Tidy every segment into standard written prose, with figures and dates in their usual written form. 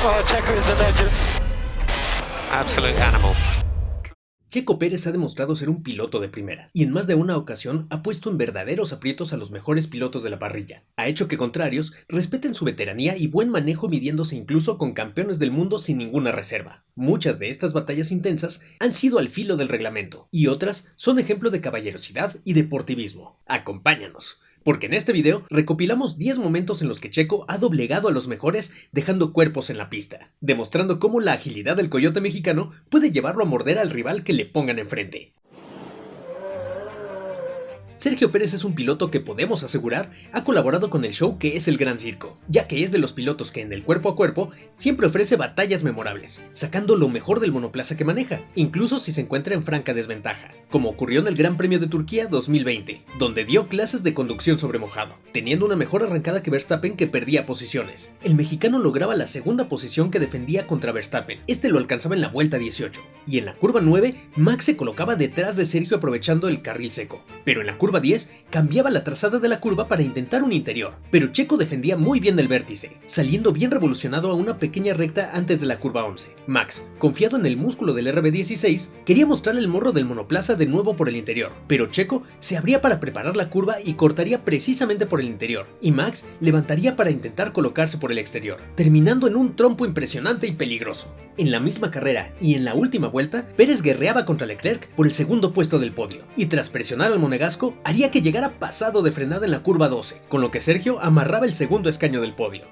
Oh, Checo is a legend. Absolute animal. Checo Pérez ha demostrado ser un piloto de primera, y en más de una ocasión ha puesto en verdaderos aprietos a los mejores pilotos de la parrilla. Ha hecho que contrarios respeten su veteranía y buen manejo, midiéndose incluso con campeones del mundo sin ninguna reserva. Muchas de estas batallas intensas han sido al filo del reglamento, y otras son ejemplo de caballerosidad y deportivismo. Acompáñanos, porque en este video recopilamos 10 momentos en los que Checo ha doblegado a los mejores dejando cuerpos en la pista, demostrando cómo la agilidad del coyote mexicano puede llevarlo a morder al rival que le pongan enfrente. Sergio Pérez es un piloto que podemos asegurar ha colaborado con el show que es el Gran Circo, ya que es de los pilotos que en el cuerpo a cuerpo siempre ofrece batallas memorables, sacando lo mejor del monoplaza que maneja, incluso si se encuentra en franca desventaja, como ocurrió en el Gran Premio de Turquía 2020, donde dio clases de conducción sobre mojado, teniendo una mejor arrancada que Verstappen, que perdía posiciones. El mexicano lograba la segunda posición que defendía contra Verstappen, este lo alcanzaba en la vuelta 18, y en la curva 9 Max se colocaba detrás de Sergio aprovechando el carril seco, pero en la curva 10 cambiaba la trazada de la curva para intentar un interior, pero Checo defendía muy bien del vértice, saliendo bien revolucionado a una pequeña recta antes de la curva 11. Max, confiado en el músculo del RB16, quería mostrarle el morro del monoplaza de nuevo por el interior, pero Checo se abría para preparar la curva y cortaría precisamente por el interior, y Max levantaría para intentar colocarse por el exterior, terminando en un trompo impresionante y peligroso. En la misma carrera y en la última vuelta, Pérez guerreaba contra Leclerc por el segundo puesto del podio, y tras presionar al monegasco, haría que llegara pasado de frenada en la curva 12, con lo que Sergio amarraba el segundo escaño del podio.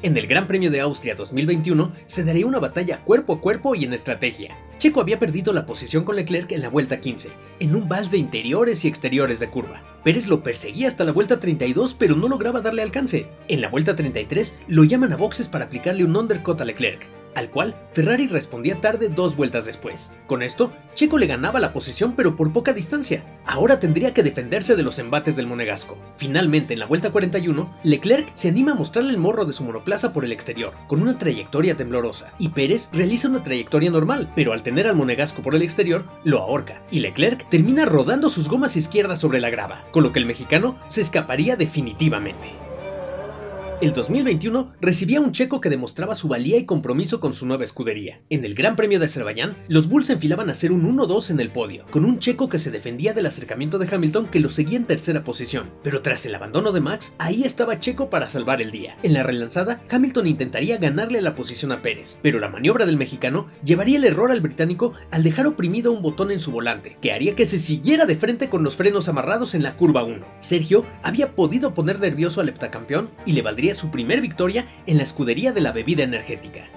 En el Gran Premio de Austria 2021 se daría una batalla cuerpo a cuerpo y en estrategia. Checo había perdido la posición con Leclerc en la vuelta 15, en un vals de interiores y exteriores de curva. Pérez lo perseguía hasta la vuelta 32, pero no lograba darle alcance. En la vuelta 33 lo llaman a boxes para aplicarle un undercut a Leclerc, al cual Ferrari respondía tarde 2 vueltas después. Con esto, Checo le ganaba la posición pero por poca distancia. Ahora tendría que defenderse de los embates del monegasco. Finalmente, en la vuelta 41, Leclerc se anima a mostrarle el morro de su monoplaza por el exterior, con una trayectoria temblorosa, y Pérez realiza una trayectoria normal, pero al tener al monegasco por el exterior, lo ahorca, y Leclerc termina rodando sus gomas izquierdas sobre la grava, con lo que el mexicano se escaparía definitivamente. El 2021 recibía un Checo que demostraba su valía y compromiso con su nueva escudería. En el Gran Premio de Azerbaiyán, los Bulls se enfilaban a hacer un 1-2 en el podio, con un Checo que se defendía del acercamiento de Hamilton, que lo seguía en tercera posición. Pero tras el abandono de Max, ahí estaba Checo para salvar el día. En la relanzada, Hamilton intentaría ganarle la posición a Pérez, pero la maniobra del mexicano llevaría el error al británico al dejar oprimido un botón en su volante, que haría que se siguiera de frente con los frenos amarrados en la curva 1. Sergio había podido poner nervioso al heptacampeón y le valdría su primer victoria en la escudería de la bebida energética.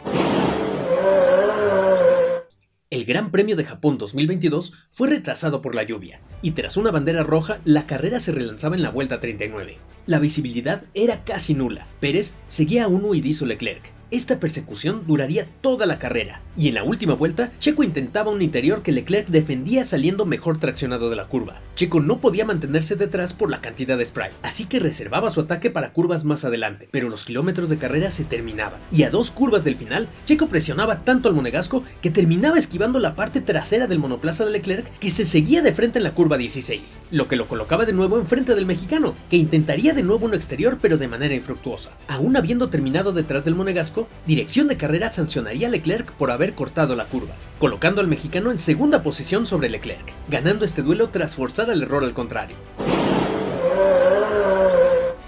El Gran Premio de Japón 2022 fue retrasado por la lluvia, y tras una bandera roja, la carrera se relanzaba en la vuelta 39. La visibilidad era casi nula. Pérez seguía a un huidizo Leclerc. Esta persecución duraría toda la carrera, y en la última vuelta, Checo intentaba un interior que Leclerc defendía saliendo mejor traccionado de la curva. Checo no podía mantenerse detrás por la cantidad de spray, así que reservaba su ataque para curvas más adelante, pero los kilómetros de carrera se terminaban, y a 2 curvas del final, Checo presionaba tanto al monegasco que terminaba esquivando la parte trasera del monoplaza de Leclerc, que se seguía de frente en la curva 16, lo que lo colocaba de nuevo enfrente del mexicano, que intentaría de nuevo un exterior pero de manera infructuosa. Aún habiendo terminado detrás del monegasco, Dirección de Carrera sancionaría a Leclerc por haber cortado la curva, colocando al mexicano en segunda posición sobre Leclerc, ganando este duelo tras forzar el error al contrario.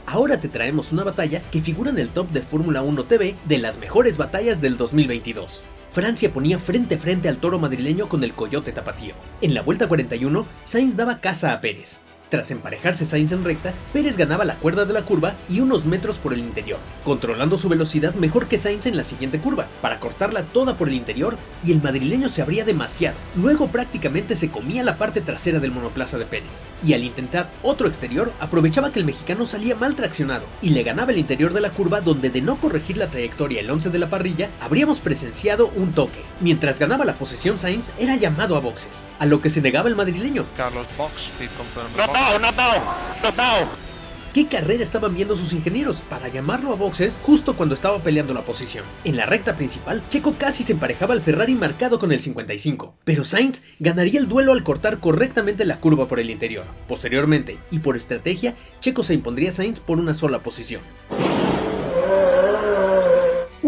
Ahora te traemos una batalla que figura en el top de Fórmula 1 TV de las mejores batallas del 2022. Francia ponía frente a frente al toro madrileño con el coyote tapatío. En la vuelta 41, Sainz daba caza a Pérez. Tras emparejarse Sainz en recta, Pérez ganaba la cuerda de la curva y unos metros por el interior, controlando su velocidad mejor que Sainz en la siguiente curva, para cortarla toda por el interior, y el madrileño se abría demasiado. Luego prácticamente se comía la parte trasera del monoplaza de Pérez, y al intentar otro exterior, aprovechaba que el mexicano salía mal traccionado, y le ganaba el interior de la curva, donde de no corregir la trayectoria el 11 de la parrilla, habríamos presenciado un toque. Mientras ganaba la posición, Sainz era llamado a boxes, a lo que se negaba el madrileño. Carlos, box, speed confirmed. Not now. ¿Qué carrera estaban viendo sus ingenieros para llamarlo a boxes justo cuando estaba peleando la posición? En la recta principal, Checo casi se emparejaba al Ferrari marcado con el 55, pero Sainz ganaría el duelo al cortar correctamente la curva por el interior. Posteriormente, y por estrategia, Checo se impondría a Sainz por una sola posición.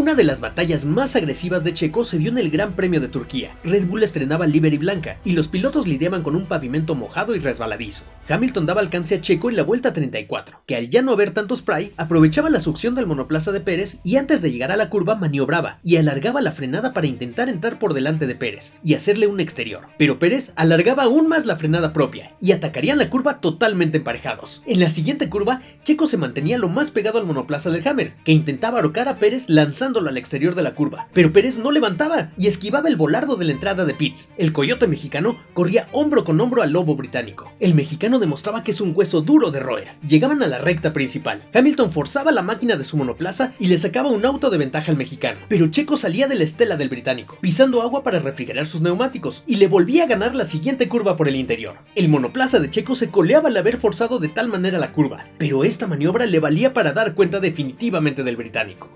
Una de las batallas más agresivas de Checo se dio en el Gran Premio de Turquía. Red Bull estrenaba livery blanca y los pilotos lidiaban con un pavimento mojado y resbaladizo. Hamilton daba alcance a Checo en la vuelta 34, que al ya no haber tanto spray, aprovechaba la succión del monoplaza de Pérez y antes de llegar a la curva maniobraba y alargaba la frenada para intentar entrar por delante de Pérez y hacerle un exterior. Pero Pérez alargaba aún más la frenada propia y atacarían la curva totalmente emparejados. En la siguiente curva, Checo se mantenía lo más pegado al monoplaza del Hammer, que intentaba ahorcar a Pérez lanzándolo al exterior de la curva, pero Pérez no levantaba y esquivaba el volardo de la entrada de pits. El coyote mexicano corría hombro con hombro al lobo británico. El mexicano demostraba que es un hueso duro de roer. Llegaban a la recta principal. Hamilton forzaba la máquina de su monoplaza y le sacaba un auto de ventaja al mexicano, pero Checo salía de la estela del británico, pisando agua para refrigerar sus neumáticos, y le volvía a ganar la siguiente curva por el interior. El monoplaza de Checo se coleaba al haber forzado de tal manera la curva, pero esta maniobra le valía para dar cuenta definitivamente del británico.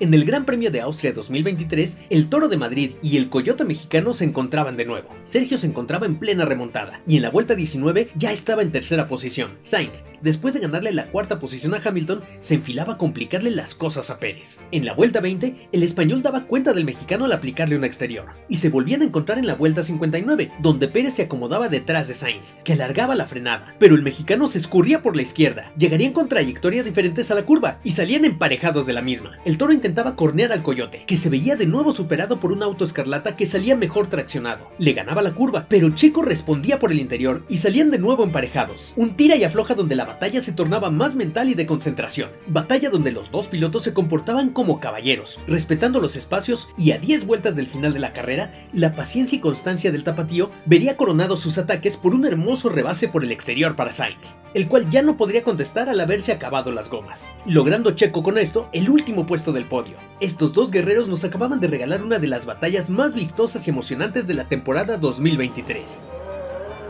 En el Gran Premio de Austria 2023, el Toro de Madrid y el Coyote mexicano se encontraban de nuevo. Sergio se encontraba en plena remontada y en la vuelta 19 ya estaba en tercera posición. Sainz, después de ganarle la cuarta posición a Hamilton, se enfilaba a complicarle las cosas a Pérez. En la vuelta 20, el español daba cuenta del mexicano al aplicarle un exterior, y se volvían a encontrar en la vuelta 59, donde Pérez se acomodaba detrás de Sainz, que alargaba la frenada, pero el mexicano se escurría por la izquierda. Llegarían con trayectorias diferentes a la curva y salían emparejados de la misma. El Toro intentaba cornear al Coyote, que se veía de nuevo superado por un auto escarlata que salía mejor traccionado. Le ganaba la curva, pero Checo respondía por el interior y salían de nuevo emparejados. Un tira y afloja donde la batalla se tornaba más mental y de concentración. Batalla donde los dos pilotos se comportaban como caballeros, respetando los espacios, y a 10 vueltas del final de la carrera, la paciencia y constancia del tapatío vería coronados sus ataques por un hermoso rebase por el exterior para Sainz, el cual ya no podría contestar al haberse acabado las gomas, logrando Checo con esto el último puesto del podio. Estos dos guerreros nos acababan de regalar una de las batallas más vistosas y emocionantes de la temporada 2023.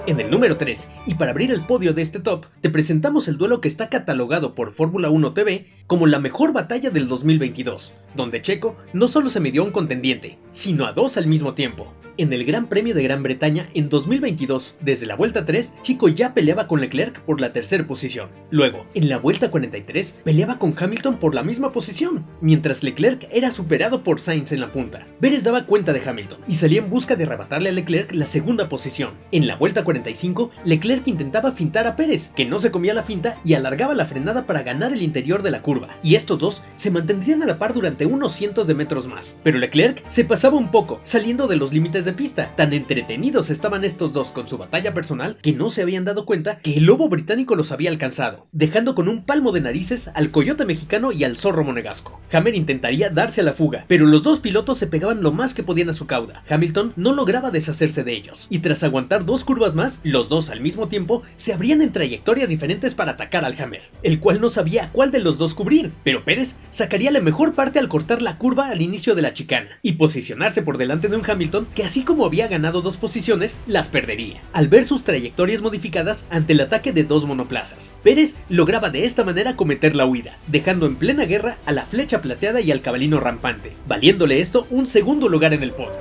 En el número 3, y para abrir el podio de este top, te presentamos el duelo que está catalogado por Fórmula 1 TV como la mejor batalla del 2022, donde Checo no solo se midió a un contendiente, sino a dos al mismo tiempo. En el Gran Premio de Gran Bretaña en 2022, desde la vuelta 3, Checo ya peleaba con Leclerc por la tercera posición. Luego, en la vuelta 43, peleaba con Hamilton por la misma posición, mientras Leclerc era superado por Sainz en la punta. Pérez daba cuenta de Hamilton y salía en busca de arrebatarle a Leclerc la segunda posición. En la vuelta 45, Leclerc intentaba fintar a Pérez, que no se comía la finta y alargaba la frenada para ganar el interior de la curva, y estos dos se mantendrían a la par durante unos cientos de metros más. Pero Leclerc se pasaba un poco, saliendo de los límites de pista. Tan entretenidos estaban estos dos con su batalla personal que no se habían dado cuenta que el lobo británico los había alcanzado, dejando con un palmo de narices al coyote mexicano y al zorro monegasco. Hammer intentaría darse a la fuga, pero los dos pilotos se pegaban lo más que podían a su cauda. Hamilton no lograba deshacerse de ellos, y tras aguantar dos curvas más, los dos al mismo tiempo se abrían en trayectorias diferentes para atacar al Hammer, el cual no sabía a cuál de los dos cubrir, pero Pérez sacaría la mejor parte al cortar la curva al inicio de la chicana y posicionarse por delante de un Hamilton que, así como había ganado dos posiciones, las perdería, al ver sus trayectorias modificadas ante el ataque de dos monoplazas. Pérez lograba de esta manera cometer la huida, dejando en plena guerra a la flecha plateada y al cabalino rampante, valiéndole esto un segundo lugar en el podio.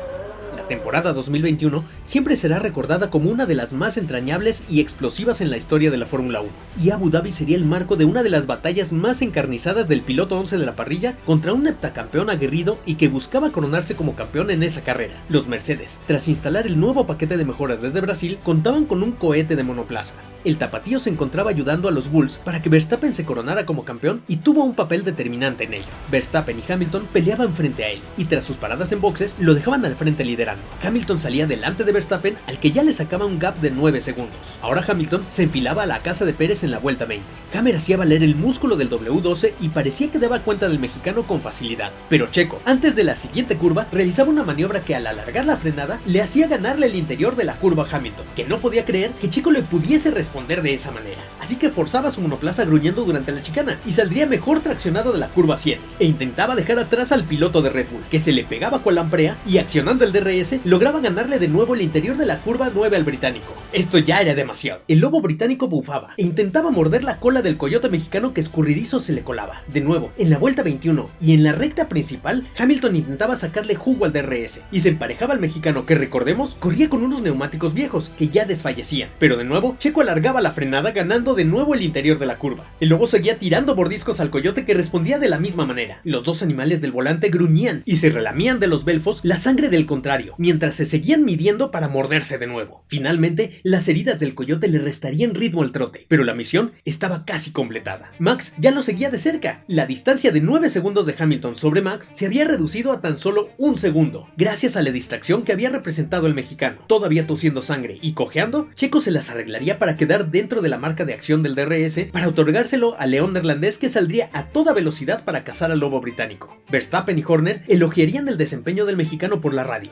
La temporada 2021 siempre será recordada como una de las más entrañables y explosivas en la historia de la Fórmula 1, y Abu Dhabi sería el marco de una de las batallas más encarnizadas del piloto 11 de la parrilla contra un heptacampeón aguerrido y que buscaba coronarse como campeón en esa carrera. Los Mercedes, tras instalar el nuevo paquete de mejoras desde Brasil, contaban con un cohete de monoplaza. El tapatío se encontraba ayudando a los Bulls para que Verstappen se coronara como campeón y tuvo un papel determinante en ello. Verstappen y Hamilton peleaban frente a él, y tras sus paradas en boxes lo dejaban al frente liderando. Hamilton salía delante de Verstappen, al que ya le sacaba un gap de 9 segundos. Ahora Hamilton se enfilaba a la casa de Pérez en la vuelta 20. Hammer hacía valer el músculo del W12 y parecía que daba cuenta del mexicano con facilidad. Pero Checo, antes de la siguiente curva, realizaba una maniobra que al alargar la frenada le hacía ganarle el interior de la curva a Hamilton, que no podía creer que Checo le pudiese responder de esa manera. Así que forzaba su monoplaza gruñendo durante la chicana y saldría mejor traccionado de la curva 7, e intentaba dejar atrás al piloto de Red Bull, que se le pegaba con la amprea y accionando el DRS DRS lograba ganarle de nuevo el interior de la curva 9 al británico. Esto ya era demasiado. El lobo británico bufaba e intentaba morder la cola del coyote mexicano que escurridizo se le colaba. De nuevo, en la vuelta 21 y en la recta principal, Hamilton intentaba sacarle jugo al DRS y se emparejaba al mexicano que, recordemos, corría con unos neumáticos viejos que ya desfallecían. Pero de nuevo, Checo alargaba la frenada ganando de nuevo el interior de la curva. El lobo seguía tirando mordiscos al coyote que respondía de la misma manera. Los dos animales del volante gruñían y se relamían de los belfos la sangre del contrario, mientras se seguían midiendo para morderse de nuevo. Finalmente, las heridas del coyote le restarían ritmo al trote, pero la misión estaba casi completada. Max ya lo seguía de cerca. La distancia de 9 segundos de Hamilton sobre Max se había reducido a tan solo 1 segundo, gracias a la distracción que había representado el mexicano. Todavía tosiendo sangre y cojeando, Checo se las arreglaría para quedar dentro de la marca de acción del DRS para otorgárselo al león neerlandés que saldría a toda velocidad para cazar al lobo británico. Verstappen y Horner elogiarían el desempeño del mexicano por la radio.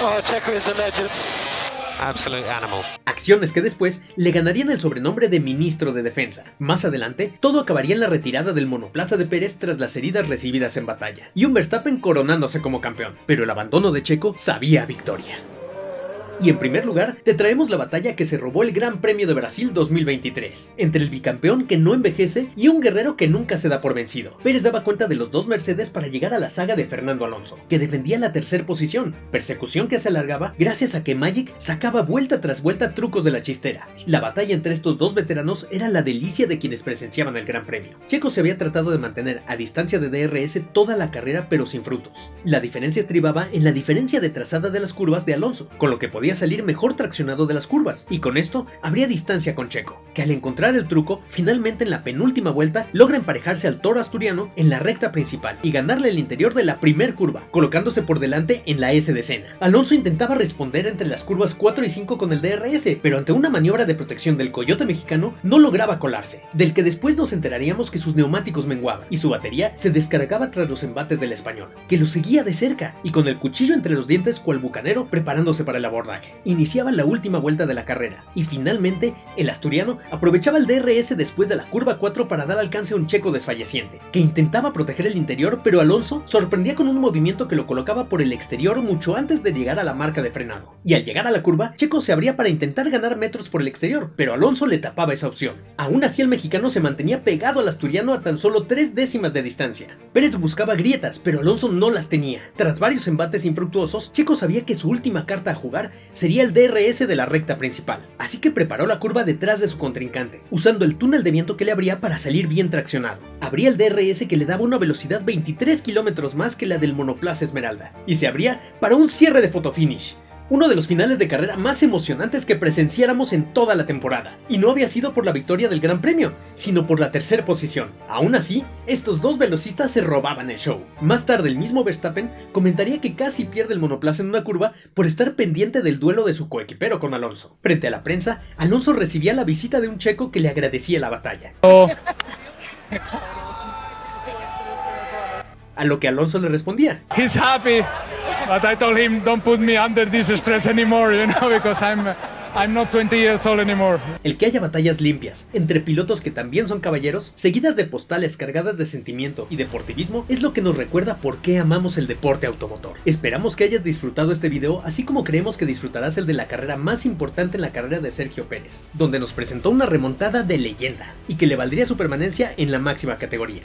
Oh, Checo is a legend. Absolute animal. Acciones que después le ganarían el sobrenombre de ministro de defensa. Más adelante, todo acabaría en la retirada del monoplaza de Pérez tras las heridas recibidas en batalla, y un Verstappen coronándose como campeón, pero el abandono de Checo sabía a victoria. Y en primer lugar, te traemos la batalla que se robó el Gran Premio de Brasil 2023, entre el bicampeón que no envejece y un guerrero que nunca se da por vencido. Pérez daba cuenta de los dos Mercedes para llegar a la saga de Fernando Alonso, que defendía la tercera posición, persecución que se alargaba gracias a que Magic sacaba vuelta tras vuelta trucos de la chistera. La batalla entre estos dos veteranos era la delicia de quienes presenciaban el Gran Premio. Checo se había tratado de mantener a distancia de DRS toda la carrera, pero sin frutos. La diferencia estribaba en la diferencia de trazada de las curvas de Alonso, con lo que podía salir mejor traccionado de las curvas, y con esto habría distancia con Checo, que al encontrar el truco, finalmente en la penúltima vuelta logra emparejarse al toro asturiano en la recta principal y ganarle el interior de la primer curva, colocándose por delante en la S de Senna. Alonso intentaba responder entre las curvas 4 y 5 con el DRS, pero ante una maniobra de protección del coyote mexicano no lograba colarse, del que después nos enteraríamos que sus neumáticos menguaban y su batería se descargaba tras los embates del español, que lo seguía de cerca y con el cuchillo entre los dientes cual bucanero preparándose para el abordaje. Iniciaba la última vuelta de la carrera y finalmente el asturiano aprovechaba el DRS después de la curva 4 para dar alcance a un Checo desfalleciente, que intentaba proteger el interior, pero Alonso sorprendía con un movimiento que lo colocaba por el exterior mucho antes de llegar a la marca de frenado. Y al llegar a la curva, Checo se abría para intentar ganar metros por el exterior, pero Alonso le tapaba esa opción. Aún así el mexicano se mantenía pegado al asturiano a tan solo 3 décimas de distancia. Pérez buscaba grietas, pero Alonso no las tenía. Tras varios embates infructuosos, Checo sabía que su última carta a jugar sería el DRS de la recta principal, así que preparó la curva detrás de su contrincante, usando el túnel de viento que le abría para salir bien traccionado. Abría el DRS que le daba una velocidad 23 km más que la del monoplaza Esmeralda, y se abría para un cierre de fotofinish. Uno de los finales de carrera más emocionantes que presenciáramos en toda la temporada, y no había sido por la victoria del Gran Premio, sino por la tercera posición. Aún así, estos dos velocistas se robaban el show. Más tarde el mismo Verstappen comentaría que casi pierde el monoplaza en una curva por estar pendiente del duelo de su coequipero con Alonso. Frente a la prensa, Alonso recibía la visita de un checo que le agradecía la batalla. A lo que Alonso le respondía: He's happy, but I told him don't put me under this stress anymore, you know, because I'm not 20 years old anymore. El que haya batallas limpias entre pilotos que también son caballeros, seguidas de postales cargadas de sentimiento y deportivismo, es lo que nos recuerda por qué amamos el deporte automotor. Esperamos que hayas disfrutado este video, así como creemos que disfrutarás el de la carrera más importante en la carrera de Sergio Pérez, donde nos presentó una remontada de leyenda y que le valdría su permanencia en la máxima categoría.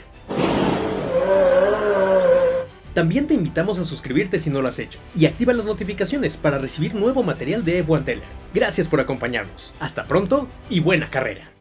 También te invitamos a suscribirte si no lo has hecho, y activa las notificaciones para recibir nuevo material de F1 Teller. Gracias por acompañarnos, hasta pronto y buena carrera.